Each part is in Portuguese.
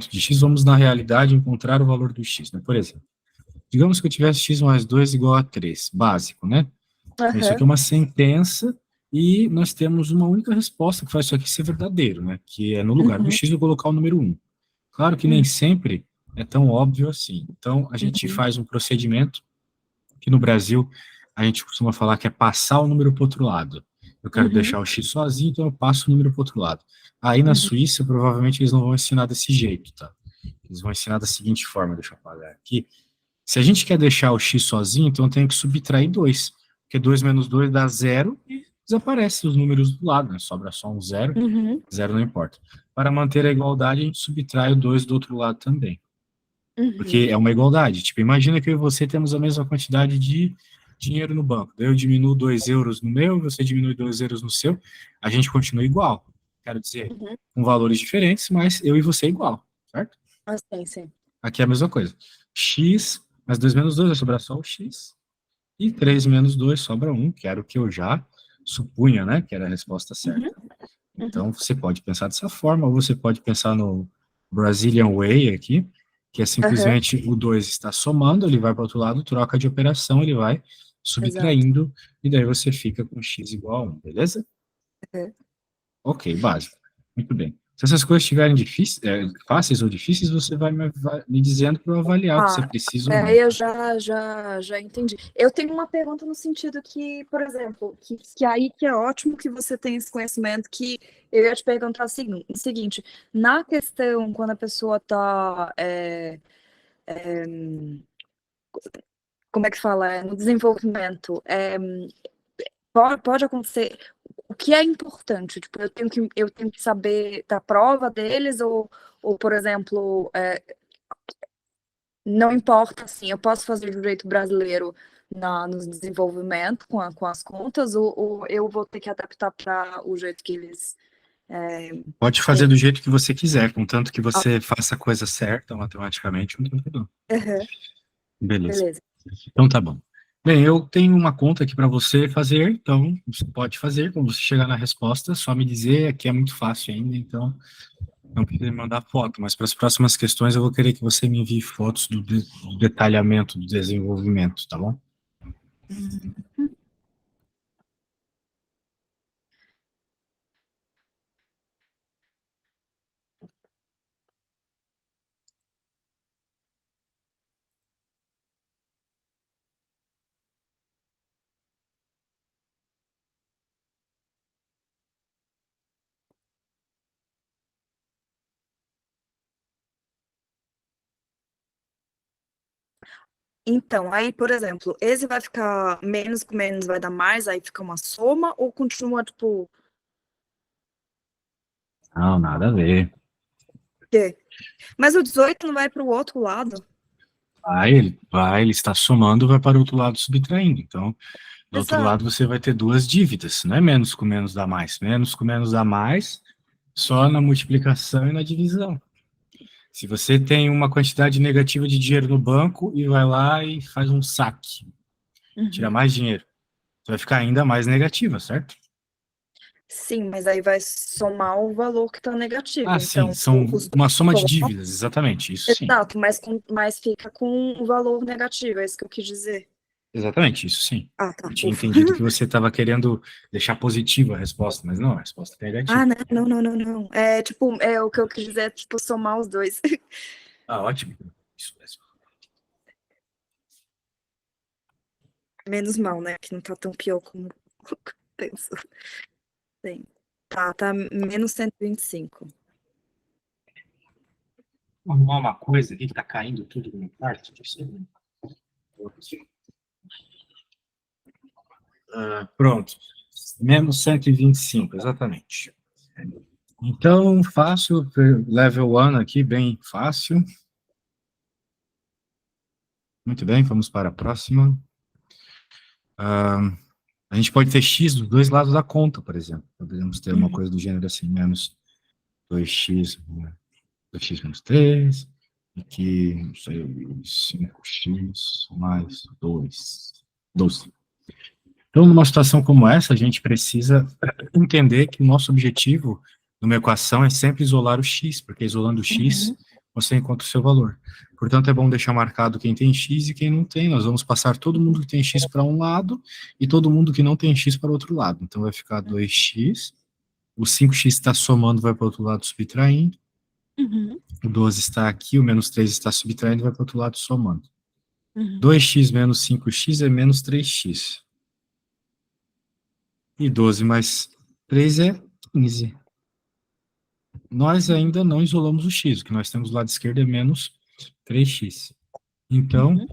de x, vamos, na realidade, encontrar o valor do x, né? Por exemplo, digamos que eu tivesse x mais 2 igual a 3, básico, né? Isso aqui é uma sentença e nós temos uma única resposta que faz isso aqui ser verdadeiro, né? Que é no lugar do x eu colocar o número 1. Claro que nem sempre é tão óbvio assim. Então, a gente faz um procedimento que no Brasil a gente costuma falar que é passar o número para o outro lado. Eu quero deixar o x sozinho, então eu passo o número para o outro lado. Aí na Suíça, provavelmente eles não vão ensinar desse jeito, tá? Eles vão ensinar da seguinte forma, deixa eu apagar aqui. Se a gente quer deixar o x sozinho, então eu tenho que subtrair 2, porque 2 menos 2 dá 0 e desaparece os números do lado, né? Sobra só um 0, 0 não importa. Para manter a igualdade, a gente subtrai o 2 do outro lado também. Porque é uma igualdade. Tipo, imagina que eu e você temos a mesma quantidade de dinheiro no banco. Daí eu diminuo 2 euros no meu, você diminui 2 euros no seu, a gente continua igual. Quero dizer, com valores diferentes, mas eu e você é igual, certo? Sim. Aqui é a mesma coisa. X mais 2 menos 2 vai sobrar só o x. E 3 menos 2 sobra 1, que era o que eu já supunha, né? Que era a resposta certa. Então, você pode pensar dessa forma, ou você pode pensar no Brazilian Way aqui, que é simplesmente o 2 está somando, ele vai para o outro lado, troca de operação, ele vai subtraindo, e daí você fica com x igual a 1, beleza? Ok, básico. Muito bem. Se essas coisas estiverem fáceis ou difíceis, você vai me dizendo para eu avaliar o que você precisa ou não. Eu já entendi. Eu tenho uma pergunta no sentido que, por exemplo, que aí que é ótimo que você tem esse conhecimento, que eu ia te perguntar o seguinte, na questão, quando a pessoa está, como é que fala, no desenvolvimento, pode acontecer, o que é importante? Tipo, eu tenho que saber da prova deles, ou por exemplo, não importa, assim, eu posso fazer do jeito brasileiro no desenvolvimento com as contas, ou eu vou ter que adaptar para o jeito que eles... Pode fazer do jeito que você quiser, contanto que você faça a coisa certa matematicamente, não tem problema. Beleza. Então tá bom. Bem, eu tenho uma conta aqui para você fazer, então você pode fazer. Quando você chegar na resposta, só me dizer, aqui é muito fácil ainda, então não precisa me mandar foto, mas para as próximas questões eu vou querer que você me envie fotos do detalhamento do desenvolvimento, tá bom? Então, aí, por exemplo, esse vai ficar menos com menos vai dar mais, aí fica uma soma, ou continua, tipo... Não, nada a ver. quê? Mas o 18 não vai para o outro lado? Ele está somando, vai para o outro lado subtraindo. Então, do outro Exato. lado você vai ter duas dívidas, não é menos com menos dá mais. Menos com menos dá mais, só na multiplicação e na divisão. Se você tem uma quantidade negativa de dinheiro no banco e vai lá e faz um saque, tira mais dinheiro, você vai ficar ainda mais negativa, certo? Sim, mas aí vai somar o valor que está negativo. Ah, sim, Então, são os uma dois soma de somam. dívidas, exatamente, isso sim. Exato, mas fica com o valor negativo, é isso que eu quis dizer. Exatamente, isso sim. Ah, tá. Eu tinha Ufa. entendido que você estava querendo deixar positiva a resposta, mas não, a resposta é negativa. Ah, não. É tipo, o que eu quis dizer é tipo somar os dois. Ah, ótimo. Isso mesmo. Menos mal, né? Que não tá tão pior como eu penso. Sim. Tá menos 125. Vou arrumar uma coisa aqui que tá caindo tudo no meu quarto. Pronto. Menos 125, exatamente. Então, fácil, level 1 aqui, bem fácil. Muito bem, vamos para a próxima. A gente pode ter x dos dois lados da conta, por exemplo. Podemos ter uma coisa do gênero assim, menos 2x, 2x menos 3, aqui, não sei, 5x mais 2, 12. Então, numa situação como essa, a gente precisa entender que o nosso objetivo numa equação é sempre isolar o x, porque isolando o x, você encontra o seu valor. Portanto, é bom deixar marcado quem tem X e quem não tem. Nós vamos passar todo mundo que tem X para um lado e todo mundo que não tem X para o outro lado. Então, vai ficar 2x. O 5x está somando, vai para o outro lado subtraindo. Uhum. O 12 está aqui, o menos 3 está subtraindo, vai para o outro lado somando. Uhum. 2x menos 5x é menos 3x. E 12 mais 3 é 15. Nós ainda não isolamos o x, o que nós temos do lado esquerdo é menos 3x. Então, Uhum.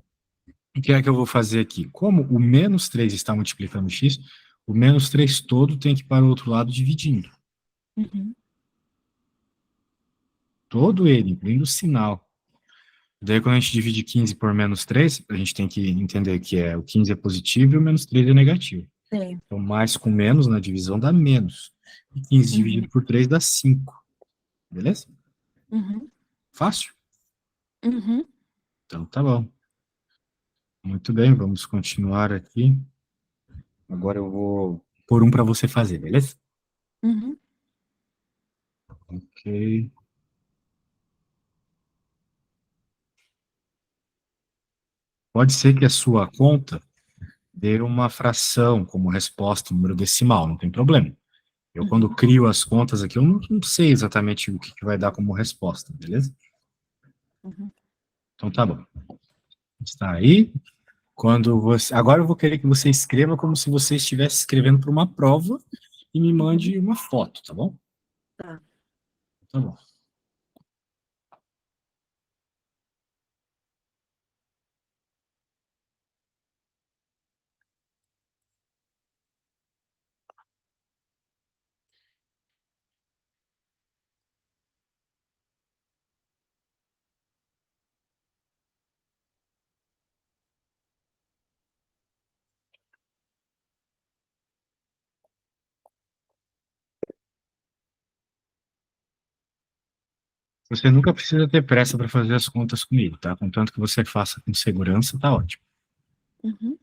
o que é que eu vou fazer aqui? Como o menos 3 está multiplicando x, o menos 3 todo tem que ir para o outro lado dividindo. Uhum. Todo ele, incluindo o sinal. Daí, quando a gente divide 15 por menos 3, a gente tem que entender que o 15 é positivo e o menos 3 é negativo. Sim. Então, mais com menos na divisão dá menos. E 15 Uhum. dividido por 3 dá 5. Beleza? Uhum. Fácil? Uhum. Então, tá bom. Muito bem, vamos continuar aqui. Agora eu vou pôr um para você fazer, beleza? Uhum. Ok. Pode ser que a sua conta dê uma fração como resposta, um número decimal, não tem problema. Eu, quando Uhum. crio as contas aqui, eu não sei exatamente o que vai dar como resposta, beleza? Uhum. Então tá bom. Está aí. Quando você. Agora eu vou querer que você escreva como se você estivesse escrevendo para uma prova e me Uhum. mande uma foto, tá bom? Tá. Tá bom. Você nunca precisa ter pressa para fazer as contas comigo, tá? Contanto que você faça com segurança, tá ótimo. Uhum.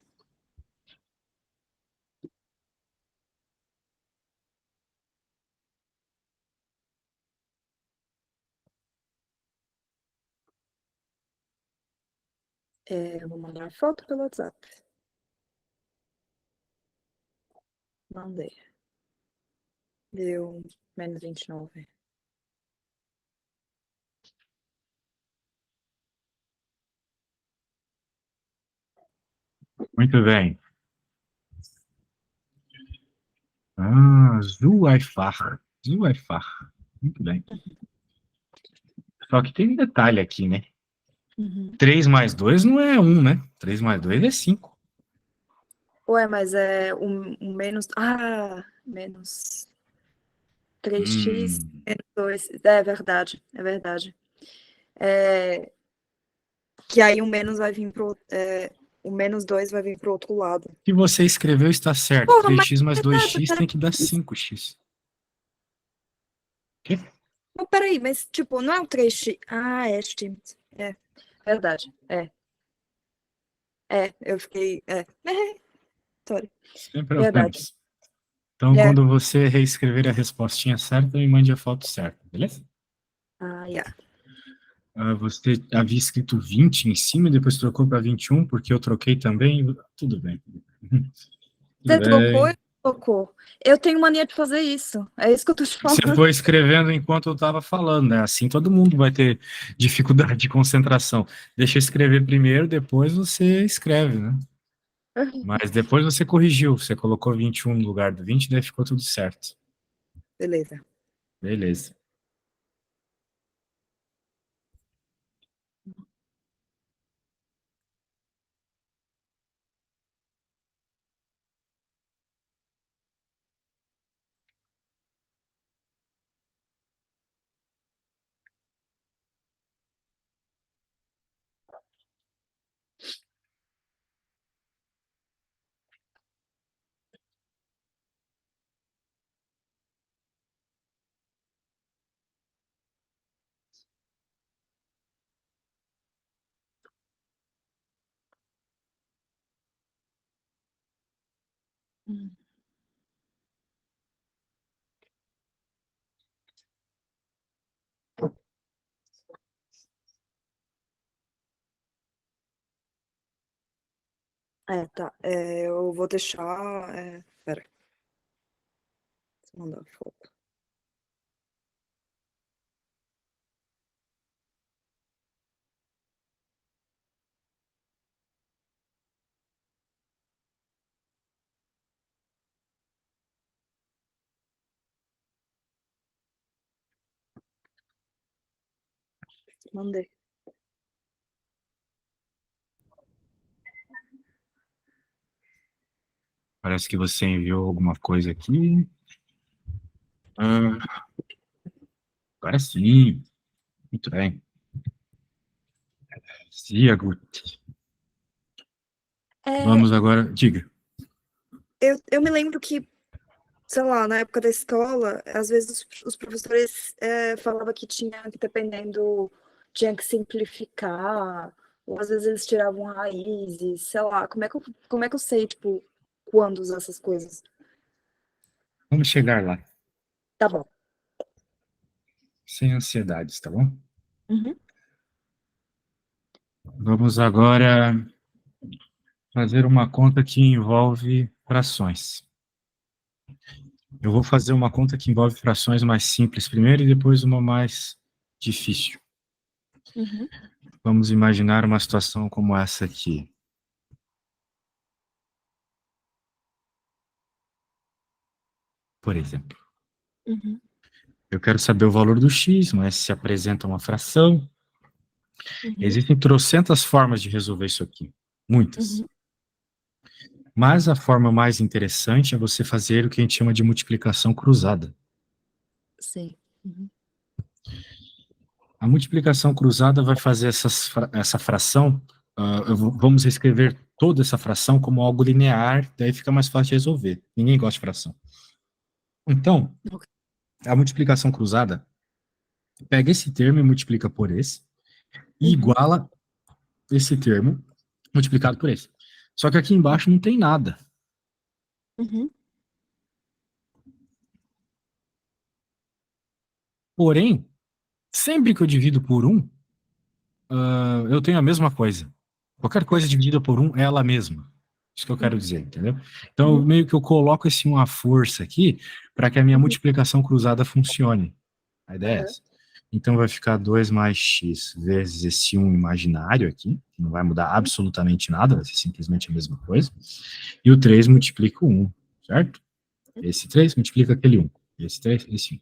Eu vou mandar a foto pelo WhatsApp. Mandei. Deu menos 29. Muito bem. Ah, Zuaifar. Zuaifar. Muito bem. Só que tem um detalhe aqui, né? Uhum. 3 mais 2 não é 1, né? 3 mais 2 é 5. Ué, mas é um menos. Ah, menos 3x Hum. menos 2. É verdade, é verdade. É, que aí o menos vai vir pro. O menos 2 vai vir pro outro lado. O que você escreveu está certo. Porra, mas 3x mais é verdade, 2x tem peraí. que dar 5x. Quê? Mas peraí, mas tipo, não é o 3x. Ah, é, gente. É, verdade. Eu fiquei. Sorry. Sem Verdade. problemas. Então, É. quando você reescrever a respostinha certa, me mande a foto certa, beleza? Ah, yeah. Você havia escrito 20 em cima e depois trocou para 21, porque eu troquei também. Tudo bem. Tudo Você trocou bem. e trocou. Eu tenho mania de fazer isso. É isso que eu tô te Você falando. foi escrevendo enquanto eu estava falando, né? Assim todo mundo vai ter dificuldade de concentração. Deixa eu escrever primeiro, depois você escreve, né? Mas depois você corrigiu, você colocou 21 no lugar do 20, daí ficou tudo certo. Beleza. Beleza. Hum. Tá. Eu vou deixar. Pera, deixa eu mandar foto. Mandei. Parece que você enviou alguma coisa aqui. Ah, agora sim. Muito bem. Sehr gut. É, Vamos agora. Diga. eu me lembro que, sei lá, na época da escola, às vezes os professores falavam que tinha que, dependendo, tinha que simplificar, ou às vezes eles tiravam raízes, sei lá. Como é que eu sei, tipo, quando usar essas coisas? Vamos chegar lá. Tá bom. Sem ansiedades, tá bom? Uhum, Vamos agora fazer uma conta que envolve frações. Eu vou fazer uma conta que envolve frações mais simples primeiro e depois uma mais difícil. uhum, Vamos imaginar uma situação como essa aqui. Por exemplo, uhum, eu quero saber o valor do x, mas se apresenta uma fração. uhum, Existem trocentas formas de resolver isso aqui. Muitas. uhum. Mas a forma mais interessante é você fazer o que a gente chama de multiplicação cruzada. Sim. Uhum, A multiplicação cruzada vai fazer essa fração, vamos escrever toda essa fração como algo linear, daí fica mais fácil de resolver. Ninguém gosta de fração. Então, ok. a multiplicação cruzada pega esse termo e multiplica por esse, e Uhum, iguala esse termo multiplicado por esse. Só que aqui embaixo não tem nada. uhum, Porém, sempre que eu divido por um, eu tenho a mesma coisa. Qualquer coisa ok. dividida por um é ela mesma. Isso que eu quero Uhum, dizer, entendeu? Então, uhum, meio que eu coloco assim uma força aqui para que a minha uhum, multiplicação cruzada funcione. A ideia é aham, essa. Então, vai ficar 2 mais x vezes esse um imaginário aqui, que não vai mudar absolutamente nada, vai ser simplesmente a mesma coisa. E o 3 multiplica o 1, certo? Esse 3 multiplica aquele 1. Esse 3, esse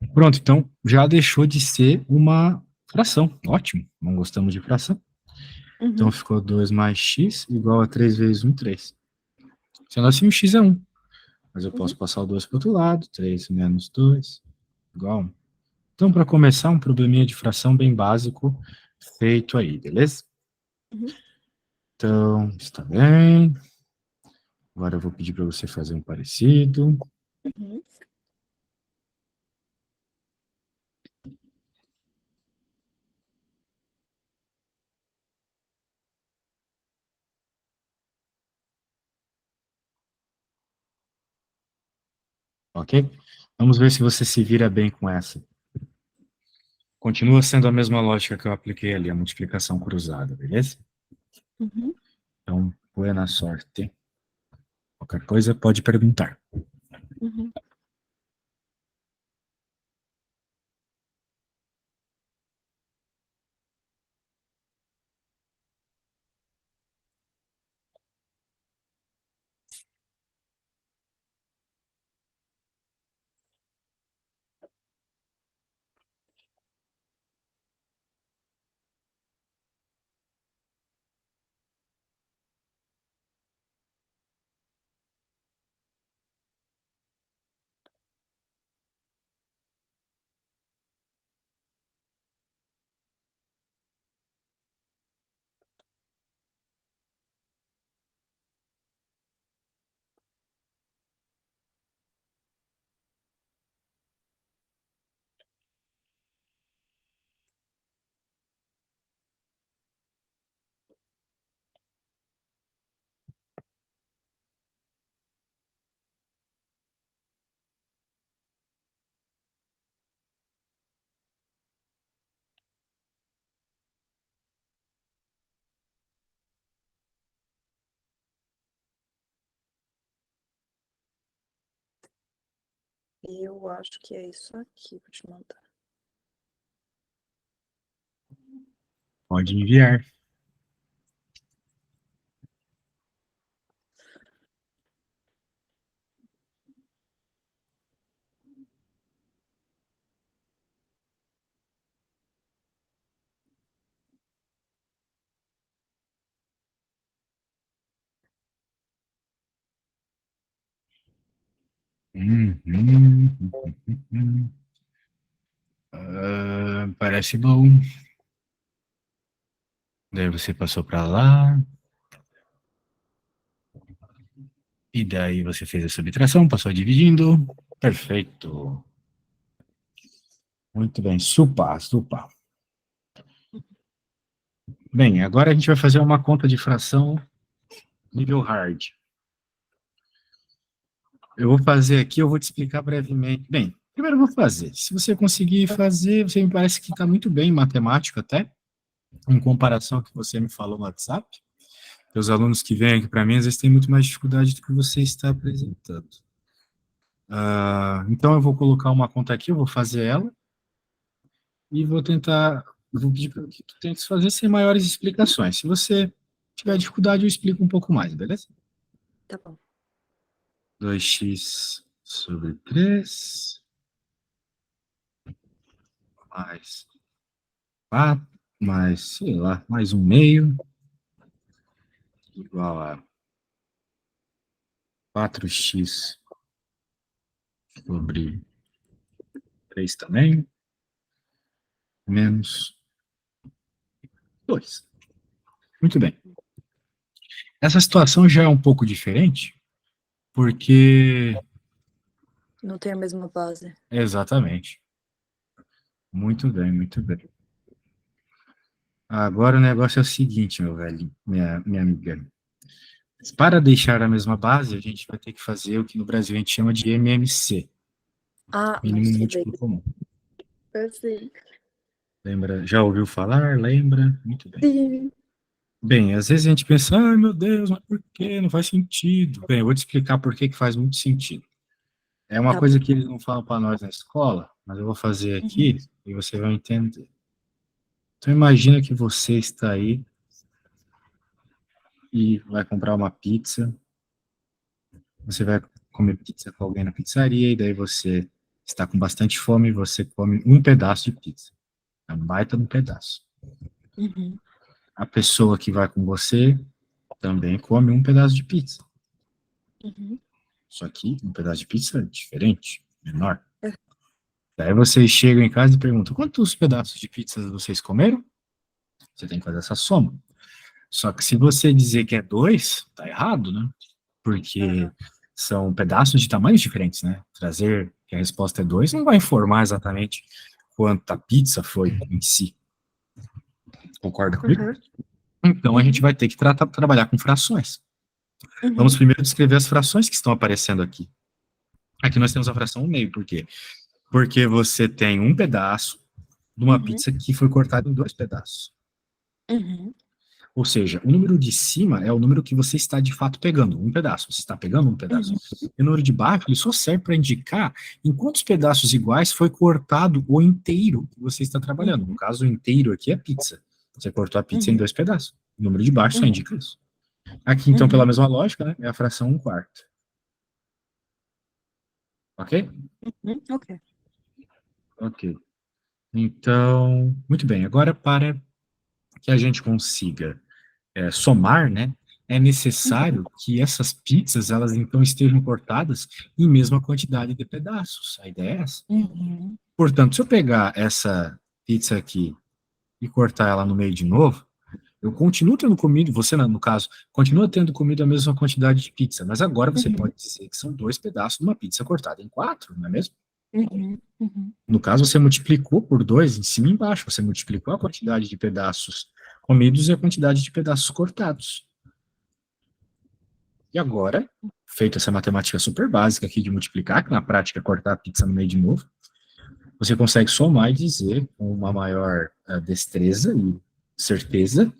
1. Pronto, então já deixou de ser uma fração. Ótimo, não gostamos de fração. Então uhum, ficou 2 mais x igual a 3 vezes 1, 3. Sendo assim, o x é 1. Mas eu uhum, posso passar o 2 para o outro lado. 3 menos 2 igual a 1. Então, para começar, um probleminha de fração bem básico feito aí, beleza? uhum, Então, está bem. Agora eu vou pedir para você fazer um parecido. uhum. Ok? Vamos ver se você se vira bem com essa. Continua sendo a mesma lógica que eu apliquei ali, a multiplicação cruzada, beleza? Uhum. Então, boa sorte. Qualquer coisa pode perguntar. Uhum. Eu acho que é isso aqui, vou te mandar. Pode enviar. Parece bom. Daí você passou para lá. E daí você fez a subtração, passou dividindo. Perfeito. Muito bem. Super, super. Bem, agora a gente vai fazer uma conta de fração nível hard. Eu vou fazer aqui, eu vou te explicar brevemente. Bem, primeiro eu vou fazer. Se você conseguir fazer, você me parece que está muito bem em matemática até, em comparação ao que você me falou no WhatsApp. Os alunos que vêm aqui para mim, às vezes têm muito mais dificuldade do que você está apresentando. Então eu vou colocar uma conta aqui, eu vou fazer ela, e vou tentar, eu vou pedir para que tu tentes fazer sem maiores explicações. Se você tiver dificuldade, eu explico um pouco mais, beleza? Tá bom. 2x sobre 3 mais 4, mais, sei lá, mais um meio, igual a 4x sobre 3 também, menos 2. Muito bem. Essa situação já é um pouco diferente, porque... Não tem a mesma base. Exatamente. Muito bem, muito bem. Agora o negócio é o seguinte, meu velho, minha amiga. Para deixar a mesma base, a gente vai ter que fazer o que no Brasil a gente chama de MMC, Ah, não mínimo sei daí. múltiplo comum. Eu sei. Lembra? Já ouviu falar? Lembra? Muito bem. Sim. Bem, às vezes a gente pensa, ai meu Deus, mas por quê? Não faz sentido. Bem, eu vou te explicar por que que faz muito sentido. É uma Tá coisa bom. que eles não falam para nós na escola, mas eu vou fazer aqui e você vai entender. Então imagina que você está aí e vai comprar uma pizza. Você vai comer pizza com alguém na pizzaria, e daí você está com bastante fome e você come um pedaço de pizza. É um baita de um pedaço. Uhum. A pessoa que vai com você também come um pedaço de pizza. Uhum. Só que um pedaço de pizza é diferente, menor. É. Daí vocês chegam em casa e perguntam, quantos pedaços de pizza vocês comeram? Você tem que fazer essa soma. Só que se você dizer que é 2, tá errado, né? Porque são pedaços de tamanhos diferentes, né? Trazer que a resposta é 2 não vai informar exatamente quanta pizza foi em si. Concorda comigo? Uhum. Então a gente vai ter que trabalhar com frações. Uhum. Vamos primeiro descrever as frações que estão aparecendo aqui. Aqui nós temos a fração 1/2, por quê? Porque você tem um pedaço de uma pizza que foi cortada em 2 pedaços. Uhum. Ou seja, o número de cima é o número que você está de fato pegando, um pedaço. Você está pegando um pedaço. E o número de baixo, ele só serve para indicar em quantos pedaços iguais foi cortado o inteiro que você está trabalhando. No caso, o inteiro aqui é pizza. Você cortou a pizza em 2 pedaços. O número de baixo só indica isso. Aqui, então, pela mesma lógica, né, é a fração 1/4. Ok? Ok. Ok. Então, muito bem. Agora, para que a gente consiga somar, né, é necessário que essas pizzas, elas então estejam cortadas em mesma quantidade de pedaços. A ideia é essa. Portanto, se eu pegar essa pizza aqui e cortar ela no meio de novo, eu continuo tendo comido, você, no caso, continua tendo comido a mesma quantidade de pizza, mas agora você pode dizer que são 2 pedaços de uma pizza cortada em 4, não é mesmo? No caso, você multiplicou por 2 em cima e embaixo, você multiplicou a quantidade de pedaços comidos e a quantidade de pedaços cortados. E agora, feita essa matemática super básica aqui de multiplicar, que na prática é cortar a pizza no meio de novo, você consegue somar e dizer com uma maior destreza e certeza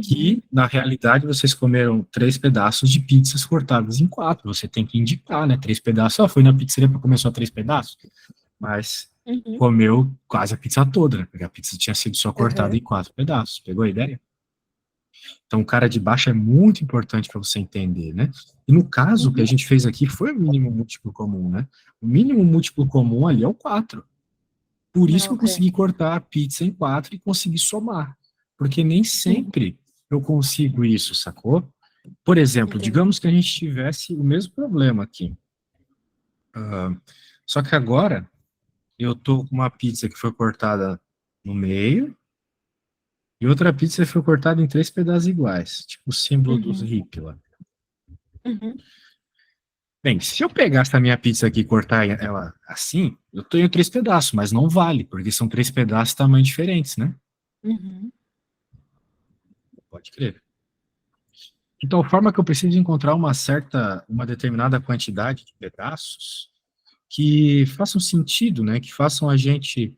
que, na realidade, vocês comeram 3 pedaços de pizzas cortadas em 4. Você tem que indicar, né? 3 pedaços. Foi na pizzaria para comer só 3 pedaços, mas comeu quase a pizza toda, né? Porque a pizza tinha sido só cortada em 4 pedaços. Pegou a ideia? Então, o cara de baixo é muito importante para você entender, né? E no caso, o que a gente fez aqui foi o mínimo múltiplo comum, né? O mínimo múltiplo comum ali é o 4. Por isso que eu consegui cortar a pizza em 4 e consegui somar. Porque nem sempre eu consigo isso, sacou? Por exemplo, digamos que a gente tivesse o mesmo problema aqui. Só que agora eu tô com uma pizza que foi cortada no meio e outra pizza que foi cortada em 3 pedaços iguais, tipo o símbolo dos hippies lá. Bem, se eu pegar essa minha pizza aqui e cortar ela assim, eu tenho 3 pedaços, mas não vale, porque são 3 pedaços de tamanho diferentes, né? Pode crer. De tal forma que eu preciso encontrar uma determinada quantidade de pedaços que façam sentido, né? Que façam a gente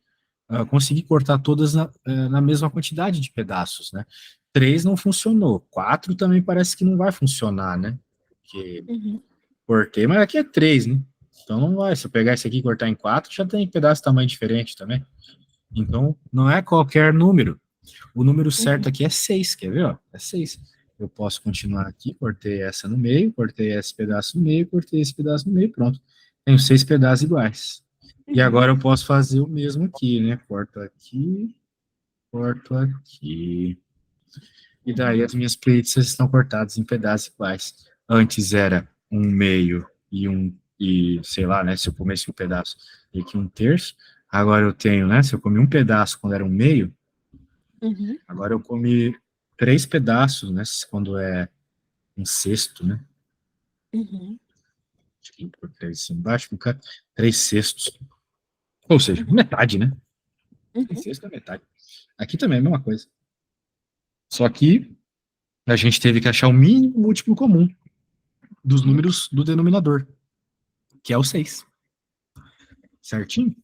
conseguir cortar todas na mesma quantidade de pedaços, né? 3 não funcionou, 4 também parece que não vai funcionar, né? Porque cortei, mas aqui é 3, né? Então não vai. Se eu pegar esse aqui e cortar em 4, já tem pedaço de tamanho diferente também. Então, não é qualquer número. O número certo aqui é 6, quer ver? Ó? É 6. Eu posso continuar aqui, cortei essa no meio, cortei esse pedaço no meio, cortei esse pedaço no meio, pronto. Tenho 6 pedaços iguais. E agora eu posso fazer o mesmo aqui, né? Corto aqui, corto aqui. E daí as minhas pizzas estão cortadas em pedaços iguais. Antes era um meio e sei lá, né? Se eu comesse um pedaço e aqui um terço. Agora eu tenho, né? Se eu comi um pedaço quando era um meio, agora eu comi 3 pedaços, né? Quando é um sexto, né? Acho que por 3 assim, embaixo fica 3 sextos. Ou seja, metade, né? 3 sextos é metade. Aqui também é a mesma coisa. Só que a gente teve que achar o mínimo múltiplo comum dos números do denominador, que é o 6. Certinho?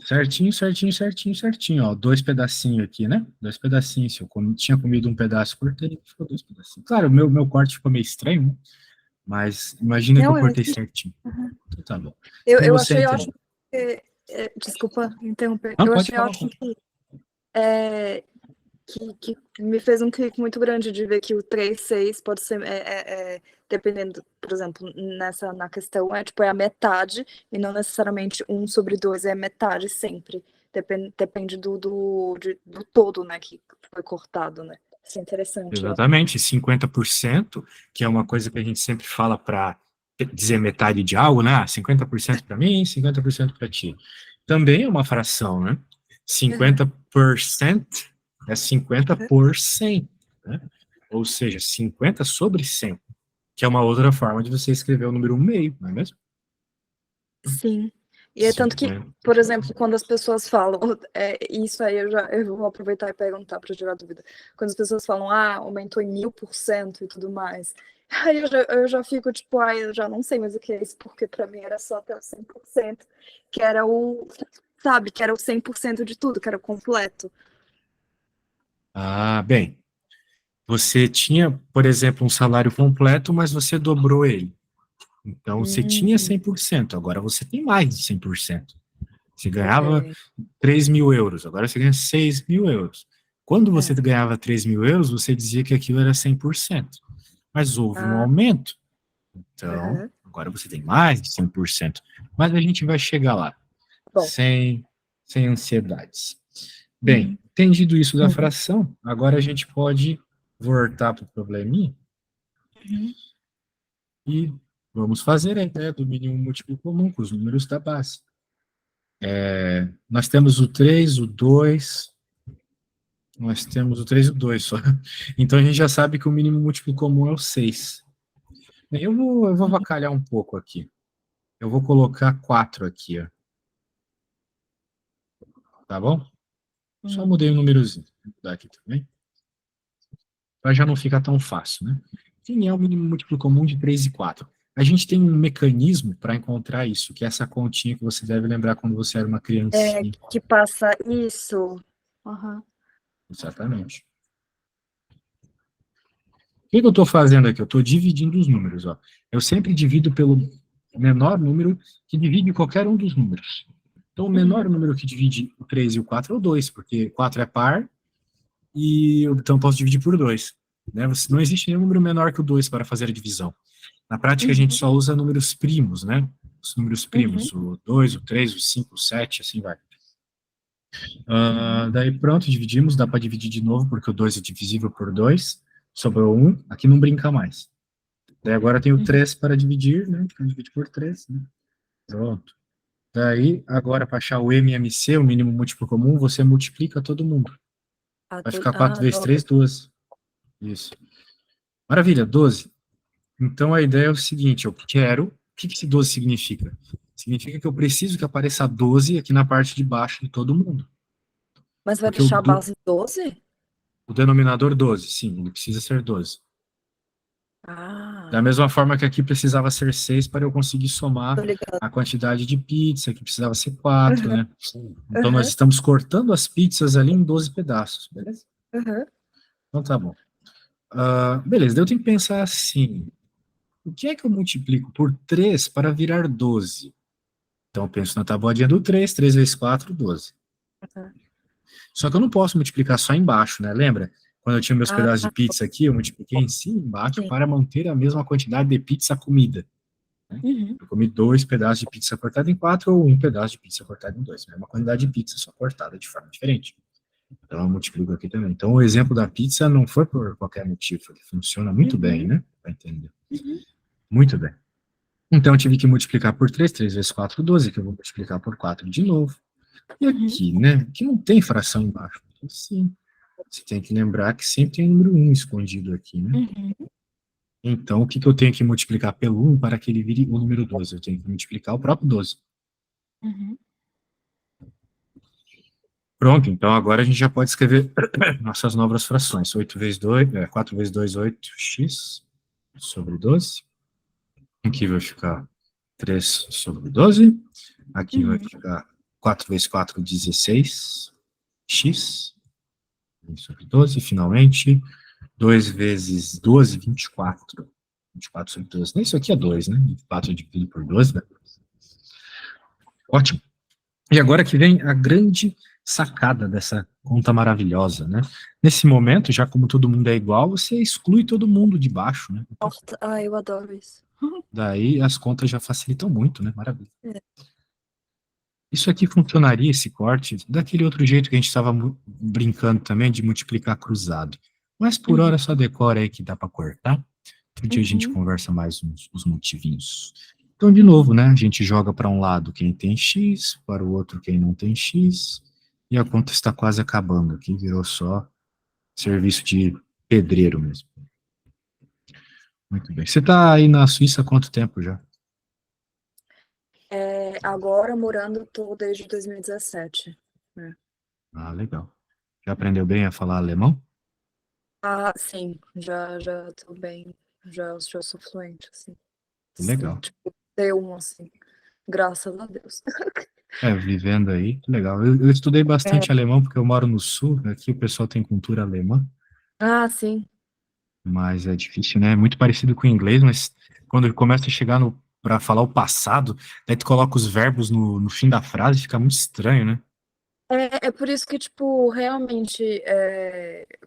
Certinho, certinho, certinho, certinho. Ó, 2 pedacinhos aqui, né? 2 pedacinhos. Se eu tinha comido um pedaço, cortei, ficou 2 pedacinhos. Claro, meu corte ficou meio estranho, né? Mas imagina que eu cortei certinho. Então tá bom. Eu achei ótimo. Desculpa interromper. Não, eu pode achei falar. ótimo que me fez um clique muito grande de ver que o 3, 6 pode ser, dependendo, por exemplo, na questão, tipo, é a metade, e não necessariamente 1/2 é metade sempre. Depende do todo, né, que foi cortado, né? Isso é interessante. Exatamente, 50%, que é uma coisa que a gente sempre fala para dizer metade de algo, né? 50% para mim, 50% para ti. Também é uma fração, né? 50% é 50%, né? Ou seja, 50 sobre 100, que é uma outra forma de você escrever o número 1/2, não é mesmo? Sim. E é tanto que, por exemplo, quando as pessoas falam, isso aí eu vou aproveitar e perguntar para tirar dúvida. Quando as pessoas falam, aumentou em 1000% e tudo mais, aí eu já fico tipo, eu já não sei mais o que é isso, porque para mim era só até o 100%, que era sabe, que era o 100% de tudo, que era o completo. Bem, você tinha, por exemplo, um salário completo, mas você dobrou ele. Então, você tinha 100%, agora você tem mais de 100%. Você ganhava 3 mil euros, agora você ganha 6 mil euros. Quando você ganhava 3 mil euros, você dizia que aquilo era 100%. Mas houve um aumento. Então, agora você tem mais de 100%. Mas a gente vai chegar lá, sem ansiedades. Bem, entendido isso da fração, agora a gente pode voltar para o probleminha e vamos fazer a ideia do mínimo múltiplo comum com os números da base. Nós temos o 3, o 2, nós temos o 3 e o 2 só. Então a gente já sabe que o mínimo múltiplo comum é o 6. Eu vou avacalhar um pouco aqui. Eu vou colocar 4 aqui, ó. Tá bom? Só mudei o númerozinho. Vou mudar aqui também. Para já não ficar tão fácil, né? Quem é o mínimo múltiplo comum de 3 e 4? A gente tem um mecanismo para encontrar isso, que é essa continha que você deve lembrar quando você era uma criancinha. Que passa isso. Uhum. Exatamente. que eu estou fazendo aqui? Eu estou dividindo os números, ó. Eu sempre divido pelo menor número que divide qualquer um dos números. Então, o menor número que divide o 3 e o 4 é o 2, porque 4 é par, e então eu posso dividir por 2. Né? Não existe nenhum número menor que o 2 para fazer a divisão. Na prática, a gente só usa números primos, né? Os números primos, o 2, o 3, o 5, o 7, assim vai. Daí pronto, dividimos, dá para dividir de novo, porque o 2 é divisível por 2, sobrou 1, aqui não brinca mais. Daí agora tem o 3 para dividir, né? Então divide por 3, né? Pronto. Daí, agora para achar o MMC, o mínimo múltiplo comum, você multiplica todo mundo. Vai ficar 4 vezes 3, 12. Isso. Maravilha, 12. Então a ideia é o seguinte, eu quero... O que esse 12 significa? Significa que eu preciso que apareça 12 aqui na parte de baixo de todo mundo. Mas vai Porque deixar a base 12? o denominador 12, sim, ele precisa ser 12. Da Ah, mesma forma que aqui precisava ser 6 para eu conseguir somar tô ligado. a quantidade de pizza, que precisava ser 4, Aham, né? Então nós estamos cortando as pizzas ali em 12 pedaços, beleza? aham. Então tá bom. Beleza, daí eu tenho que pensar assim, o que é que eu multiplico por 3 para virar 12? Então eu penso na tabuadinha do 3, 3 vezes 4, 12. Aham. Só que eu não posso multiplicar só embaixo, né? Lembra? Quando eu tinha meus Ah, pedaços de pizza aqui, eu multipliquei em cima e embaixo sim. para manter a mesma quantidade de pizza comida. Né? Uhum. Eu comi 2 pedaços de pizza cortada em 4 ou um pedaço de pizza cortada em 2. É uma quantidade de pizza só cortada de forma diferente. Então eu multiplico aqui também. Então o exemplo da pizza não foi por qualquer motivo, ele funciona muito bem, Uhum. né? Para entender. Uhum. Muito bem. Então eu tive que multiplicar por 3, 3 vezes 4, 12, que eu vou multiplicar por 4 de novo. E Uhum. aqui, né? Aqui não tem fração embaixo. Então, sim, você tem que lembrar que sempre tem o número 1 escondido aqui, né? Uhum. Então, o que que eu tenho que multiplicar pelo 1 para que ele vire o número 12? Eu tenho que multiplicar o próprio 12. Uhum. Pronto, então agora a gente já pode escrever nossas novas frações. 8 vezes 2, 4 vezes 2, 8x sobre 12. Aqui vai ficar 3 sobre 12. Aqui vai Uhum. ficar 4 vezes 4, 16x sobre 12. Finalmente, 2 vezes 12, 24. 24 sobre 12. Isso aqui é 2, né? 24 dividido por 12, né? Ótimo. E agora que vem a grande sacada dessa conta maravilhosa, né? Nesse momento, já como todo mundo é igual, você exclui todo mundo de baixo, né? Ah, eu adoro isso. Daí as contas já facilitam muito, né? Maravilha. É. Isso aqui funcionaria, esse corte, daquele outro jeito que a gente estava brincando também, de multiplicar cruzado. Mas por hora Uhum. só decora aí que dá para cortar. Outro dia a gente Uhum. conversa mais uns motivinhos. Então, de novo, né? A gente joga para um lado quem tem X, para o outro quem não tem X, e a conta está quase acabando aqui, virou só serviço de pedreiro mesmo. Muito bem. Você está aí na Suíça há quanto tempo já? Agora morando tô desde 2017. Né? Ah, legal. Já aprendeu bem a falar alemão? Ah, sim, já tô bem, já sou fluente, assim. Legal. Tipo, D1, assim, graças a Deus. Vivendo aí, que legal. Eu estudei É. bastante alemão porque eu moro no sul, aqui o pessoal tem cultura alemã, Ah, sim. mas é difícil, né? É muito parecido com o inglês, mas quando começa a chegar no para falar o passado, daí tu coloca os verbos no fim da frase, fica muito estranho, né? É por isso que, tipo, realmente,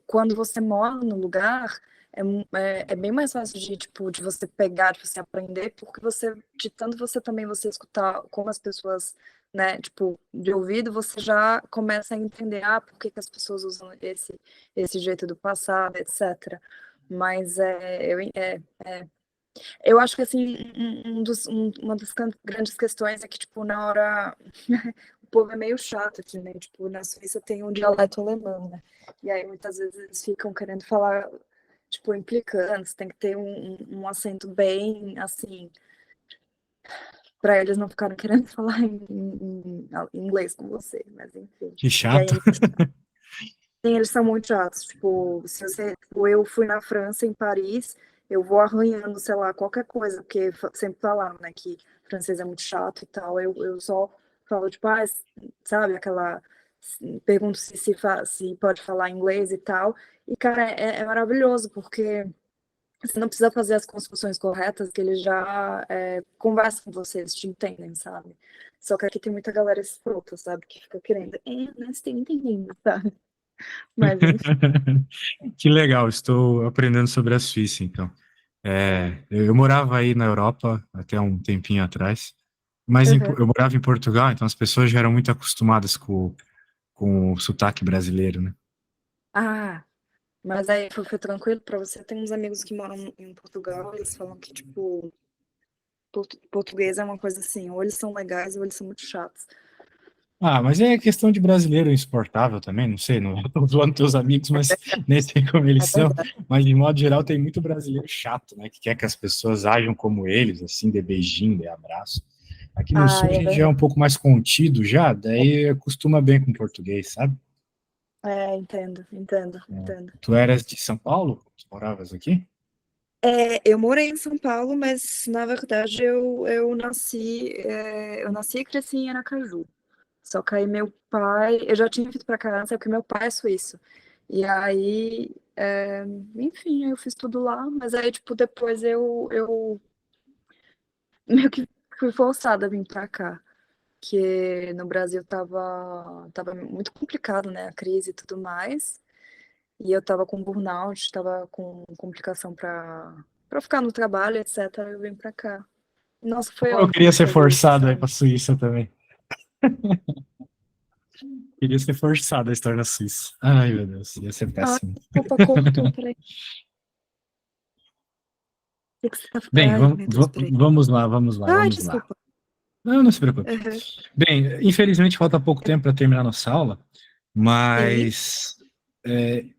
quando você mora no lugar, é bem mais fácil de, tipo, de você pegar, de você aprender, porque você, de tanto você também você escutar como as pessoas, né, tipo, de ouvido, você já começa a entender, por que que as pessoas usam esse jeito do passado, etc. Mas eu acho que, assim, uma das grandes questões é que, tipo, na hora o povo é meio chato aqui, né? Tipo, na Suíça tem um dialeto alemão, né? E aí muitas vezes eles ficam querendo falar, tipo, implicando, você tem que ter um acento bem, assim, para eles não ficarem querendo falar em inglês com você, mas enfim. Que E aí chato. sim, eles são muito chatos. Tipo, se você, tipo, eu fui na França, em Paris, eu vou arranhando, sei lá, qualquer coisa, porque sempre falaram, né, que francês é muito chato e tal. Eu só falo, tipo, sabe, aquela. Pergunto se pode falar inglês e tal. E, cara, é maravilhoso, porque Você não precisa fazer as construções corretas, que eles já conversam com vocês, te entendem, sabe? Só que aqui tem muita galera escrota, sabe? Que fica querendo, né, você tem entendendo, sabe? Mas, enfim. Que legal, estou aprendendo sobre a Suíça, então. Eu morava aí na Europa até um tempinho atrás, mas Uhum. eu morava em Portugal, então as pessoas já eram muito acostumadas com o sotaque brasileiro, né? Ah, mas aí foi tranquilo pra você? Tem uns amigos que moram em Portugal, eles falam que, tipo, português é uma coisa assim, ou eles são legais ou eles são muito chatos. Ah, mas é questão de brasileiro insuportável também, não sei, não estou zoando teus amigos, mas nem sei como É eles são. verdade. Mas, de modo geral, tem muito brasileiro chato, né? Que quer que as pessoas ajam como eles, assim, de beijinho, de abraço. Aqui no Ah, Sul a é gente já é verdade. um pouco mais contido já, daí acostuma bem com o português, sabe? Entendo, entendo, entendo. Tu eras de São Paulo? Tu moravas aqui? Eu morei em São Paulo, mas na verdade eu nasci e cresci em Aracaju. Só que aí meu pai, eu já tinha vindo pra cá antes, é porque meu pai é suíço. E aí, enfim, eu fiz tudo lá, mas aí, tipo, depois eu meio que fui forçada a vir pra cá. Que no Brasil tava muito complicado, né? A crise e tudo mais. E eu tava com burnout, tava com complicação pra ficar no trabalho, etc. Eu vim pra cá. Nossa, foi Eu queria ótimo ser fazer isso, forçado aí sabe? pra Suíça também. Queria ser forçado a estar na Suíça. Ai, meu Deus, ia ser Ah, péssimo. desculpa, cortou, peraí. O que você tá... Bem, Ai, meu Deus, peraí. vamos lá, vamos lá, Ai, vamos lá. desculpa. Não, não se preocupe. Uhum. Bem, infelizmente falta pouco tempo para terminar nossa aula, Sim, mas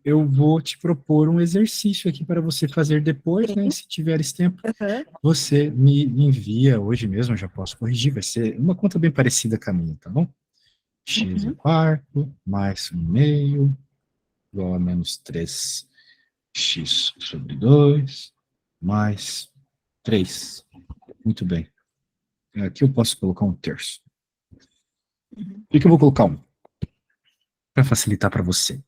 eu vou te propor um exercício aqui para você fazer depois, né? sim. Se tiveres tempo, Uhum. você me envia hoje mesmo, eu já posso corrigir, vai ser uma conta bem parecida com a minha, tá bom? X ao Uhum. quarto, mais 1/2, igual a menos 3x sobre 2, mais 3. Muito bem. Aqui eu posso colocar 1/3. Uhum. Por que eu vou colocar 1? Para facilitar para você,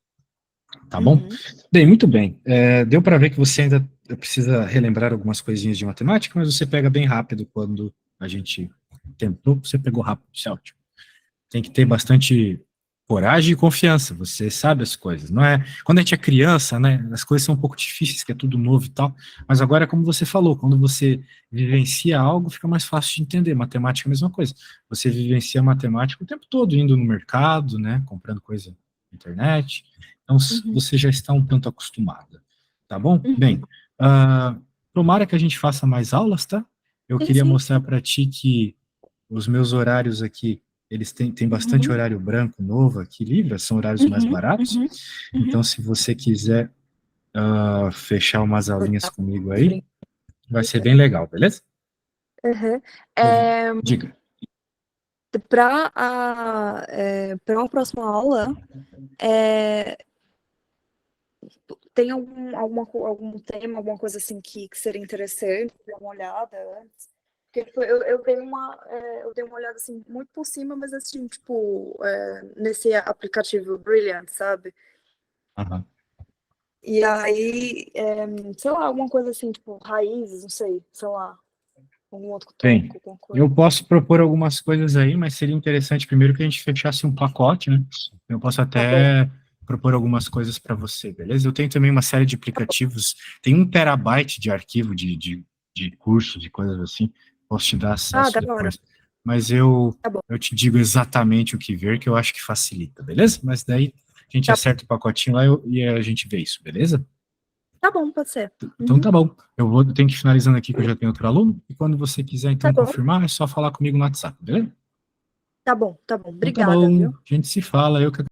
tá bom? Uhum. Bem, muito bem. Deu para ver que você ainda precisa relembrar algumas coisinhas de matemática, mas você pega bem rápido quando a gente tentou, você pegou rápido, isso é ótimo. Tem que ter bastante coragem e confiança, você sabe as coisas, não é? Quando a gente é criança, né, as coisas são um pouco difíceis, que é tudo novo e tal, mas agora, como você falou, quando você vivencia algo, fica mais fácil de entender. Matemática é a mesma coisa. Você vivencia matemática o tempo todo, indo no mercado, né, comprando coisa na internet, então Uhum. você já está um tanto acostumada, tá bom? Uhum. Bem, tomara que a gente faça mais aulas, tá? Eu Sim, queria sim, mostrar sim. para ti que os meus horários aqui, eles têm bastante Uhum. horário branco novo aqui livre, são horários mais Uhum. baratos. Uhum. Uhum. Então, se você quiser fechar umas aulinhas comigo De aí, vai ser brincadeira. bem legal, beleza? Uhum. Bom, É, diga. para uma próxima aula, é, tem algum tema, alguma coisa assim que seria interessante dar uma olhada antes? Porque tipo, eu dei uma olhada assim muito por cima, mas assim, tipo, nesse aplicativo Brilliant, sabe? Aham. E aí, sei lá, alguma coisa assim, tipo, raízes, não sei lá, algum outro Bem, tópico, alguma coisa. eu posso propor algumas coisas aí, mas seria interessante primeiro que a gente fechasse um pacote, né? Eu posso Tá bom, até propor algumas coisas para você, beleza? Eu tenho também uma série de aplicativos, tem 1 TB de arquivo de cursos, de coisas assim, posso te dar Ah, acesso da hora. depois. Mas eu, Tá bom, eu te digo exatamente o que ver, que eu acho que facilita, beleza? Mas daí a gente tá, acerta o pacotinho lá e a gente vê isso, beleza? tá bom, pode ser. Então Uhum, tá bom. Eu tenho que ir finalizando aqui que eu já tenho outro aluno, e quando você quiser tá então bom, confirmar, é só falar comigo no WhatsApp, beleza? tá bom, tá bom. Então tá Obrigada, bom, viu? a gente se fala, eu que